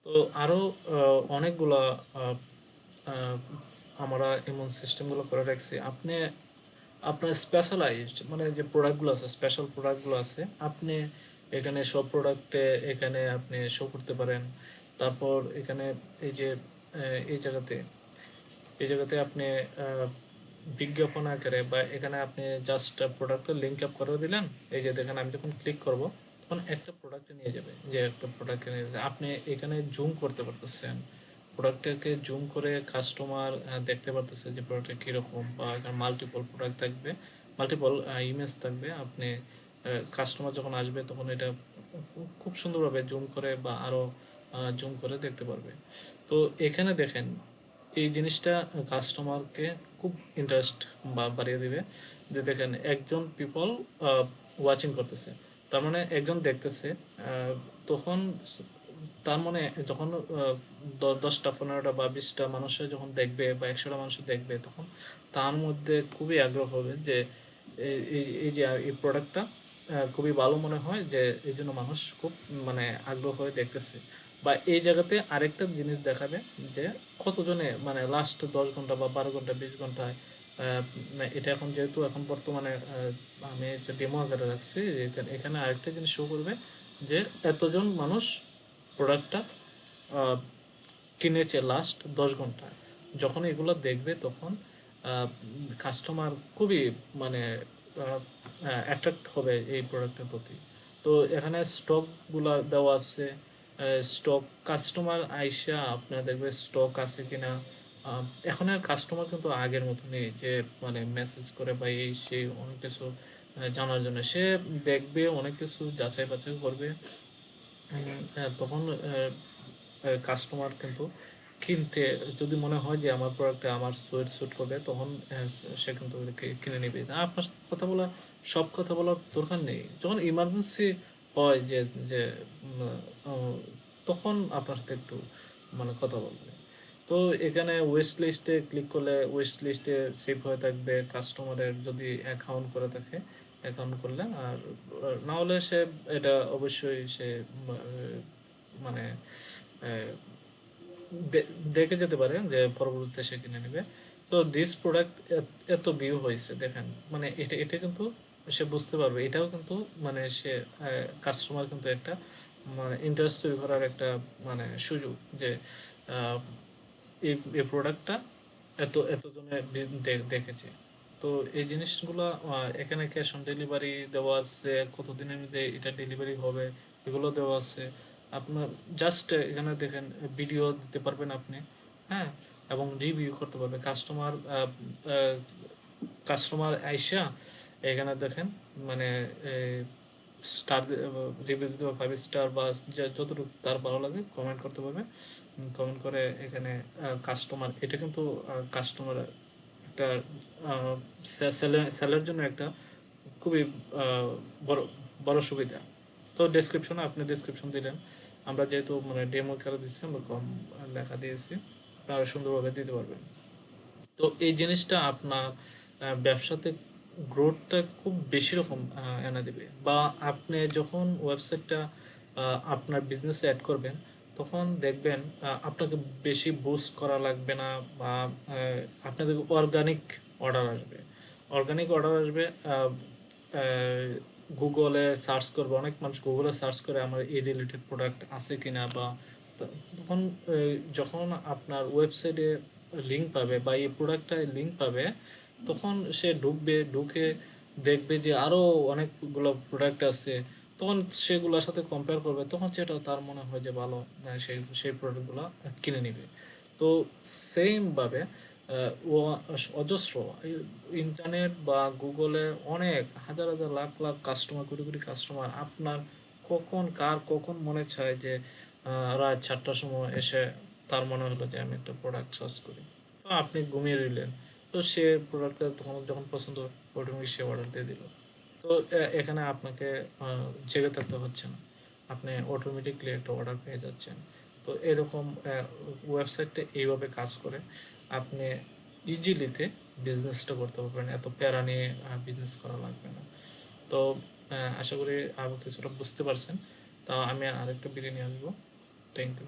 তো আরও অনেকগুলা আহ, আহ, আমরা এমন সিস্টেমগুলো করে রাখছি। আপনি আপনার স্পেশালাইজড মানে যে প্রোডাক্টগুলো আছে, স্পেশাল প্রোডাক্টগুলো আছে, আপনি এখানে সব প্রোডাক্টে এখানে আপনি শো করতে পারেন। তারপর এখানে এই যে এই জায়গাতে আপনি আহ, বিজ্ঞাপন আকারে বা এখানে আপনি জাস্ট প্রোডাক্টের লিঙ্ক আপ করে দিলেন। এই যে দেখেন আমি যখন ক্লিক করব তখন একটা প্রোডাক্টে নিয়ে যাবে, যে একটা প্রোডাক্টে নিয়ে যাবে। আপনি এখানে জুম করতে পারতেছেন, প্রোডাক্টটাকে জুম করে কাস্টমার দেখতে পারতেছে যে প্রোডাক্টটা কীরকম, বা এখানে মাল্টিপল প্রোডাক্ট থাকবে, মাল্টিপল ইমেজ থাকবে। আপনি কাস্টমার যখন আসবে তখন এটা খুব সুন্দরভাবে জুম করে বা আরও জুম করে দেখতে পারবে। তো এখানে দেখেন এই জিনিসটা কাস্টমারকে খুব ইন্টারেস্ট বা বাড়িয়ে দিবে, যে দেখেন একজন পিপল ওয়াচিং করতেছে, তার মানে একজন দেখতেছে। তখন তার মানে যখন 10টা 15টা বা 20টা মানুষে যখন দেখবে বা 100টা মানুষ দেখবে, তখন তার মধ্যে খুবই আগ্রহ হবে যে এই যে এই প্রোডাক্টটা খুবই ভালো মনে হয়, যে এই জন্য মানুষ খুব মানে আগ্রহ হয়ে দেখতেছে। বা এই জায়গাতে আরেকটা জিনিস দেখাবে যে কতজনে মানে লাস্ট 10 ঘন্টা বা 12 ঘন্টা 20 ঘন্টায় এটা এখন যেহেতু এখন বর্তমানে আমি একটা ডেমো আকারে রাখছি, এখানে আরেকটা জিনিস শো করবে যে এতজন মানুষ প্রোডাক্টটা কিনেছে লাস্ট 10 ঘন্টায়। যখন এগুলো দেখবে তখন কাস্টমার খুবই মানে অ্যাট্রাক্ট হবে এই প্রোডাক্টের প্রতি। তো এখানে স্টকগুলো দেওয়া আছে, স্টক কাস্টমার আইসা আপনার দেখবে স্টক আছে কিনা। এখন আর কাস্টমার কিন্তু আগের মতো নেই যে মানে মেসেজ করে বা এই সেই অনেক কিছু জানার জন্য। সে দেখবে, অনেক কিছু যাচাই বাছাই করবে। তখন কাস্টমার কিন্তু কিনতে যদি মনে হয় যে আমার প্রোডাক্টে আমার সুইট স্যুট করবে, তখন সে কিন্তু কিনে নেবে। আপনার কথা বলা, সব কথা বলার দরকার নেই। যখন ইমার্জেন্সি হয় যে যে উম, আহ, তখন আপনার সাথে একটু মানে কথা বলবে। তো এখানে ওয়েস্ট লিস্টে ক্লিক করলে ওয়েস্ট লিস্টে সেভ হয়ে থাকবে কাস্টমারের যদি অ্যাকাউন্ট করে থাকে, অ্যাকাউন্ট করলে। আর না হলে সে এটা অবশ্যই সে মানে দেখে যেতে পারে যে পরবর্তীতে সে কিনে নেবে। তো দিস প্রোডাক্ট এত ভিউ হয়েছে দেখেন, মানে এটা এটা কিন্তু সে বুঝতে পারবে। এটাও কিন্তু মানে সে কাস্টমার কিন্তু একটা মানে ইন্টারেস্ট তৈরি করার একটা মানে সুযোগ, যে আহ, এই প্রোডাক্টটা এতজনে দেখেছে। তো এই জিনিসগুলো এখানে ক্যাশ অন ডেলিভারি দেওয়া আছে, কতদিনের মধ্যে এটা ডেলিভারি হবে এগুলো দেওয়া আছে। আপনার জাস্ট এখানে দেখেন ভিডিও দিতে পারবেন আপনি, হ্যাঁ, এবং রিভিউ করতে পারবে কাস্টমার। কাস্টমার আইসা এখানে দেখেন মানে স্টার রিভিউ দিতে পারবে, 5 স্টার বা যতটুকু তার ভালো লাগে কমেন্ট করতে পারবে। কমেন্ট করে এখানে কাস্টমার, এটা কিন্তু কাস্টমার একটা সেলের জন্য একটা খুবই বড় বড় সুবিধা। তো ডেসক্রিপশনে আপনি ডেসক্রিপশন দিলেন, আমরা যেহেতু মানে ডেমো খেলা দিচ্ছি আমরা কম লেখা দিয়েছি, আপনারা সুন্দরভাবে দিতে পারবেন। তো এই জিনিসটা আপনার ব্যবসাতে গ্রোথটা খুব বেশি রকম এনে দেবে। বা আপনি যখন ওয়েবসাইটটা আপনার বিজনেসে অ্যাড করবেন, তখন দেখবেন আপনাকে বেশি বুস্ট করা লাগবে না, বা আপনাদের অর্গানিক অর্ডার আসবে। অর্গানিক অর্ডার আসবে। গুগলে সার্চ করবে, অনেক মানুষ গুগলে সার্চ করে আমার এই রিলেটেড প্রোডাক্ট আছে কিনা। বা তখন যখন আপনার ওয়েবসাইটে লিঙ্ক পাবে বা এই প্রোডাক্টটায় লিঙ্ক পাবে, তখন সে ঢুকবে, ঢুকে দেখবে যে আরও অনেকগুলো প্রোডাক্ট আছে। তখন সেগুলোর সাথে কম্পেয়ার করবে, তখন সেটা তার মনে হয় যে ভালো, সেই সেই প্রোডাক্টগুলো কিনে নিবে। তো সেমভাবে ও অজস্র ইন্টারনেট বা গুগলে অনেক হাজার হাজার লাখ লাখ কাস্টমার, কোটি কোটি কাস্টমার। আপনার কখন কার কখন মনে চায় যে রাত 4টার সময় এসে তার মনে হলো যে আমি একটা প্রোডাক্ট সার্চ করি, তো আপনি ঘুমিয়ে রইলেন। তো সে প্রোডাক্টটা তখন যখন পছন্দ অটোমেটিক সে অর্ডার দিয়ে দিল। তো এখানে আপনাকে জেগে থাকতে হচ্ছে না, আপনি অটোমেটিকলি একটা অর্ডার পেয়ে যাচ্ছেন। তো এরকম ওয়েবসাইটটা এইভাবে কাজ করে। আপনি ইজিলিতে বিজনেসটা করতে পারবেন, এত প্যারা নিয়ে বিজনেস করা লাগবে না। তো আশা করি আরও কিছুটা বুঝতে পারছেন। তা আমি আরেকটা ভিডিও নিয়ে আসবো। Thank you.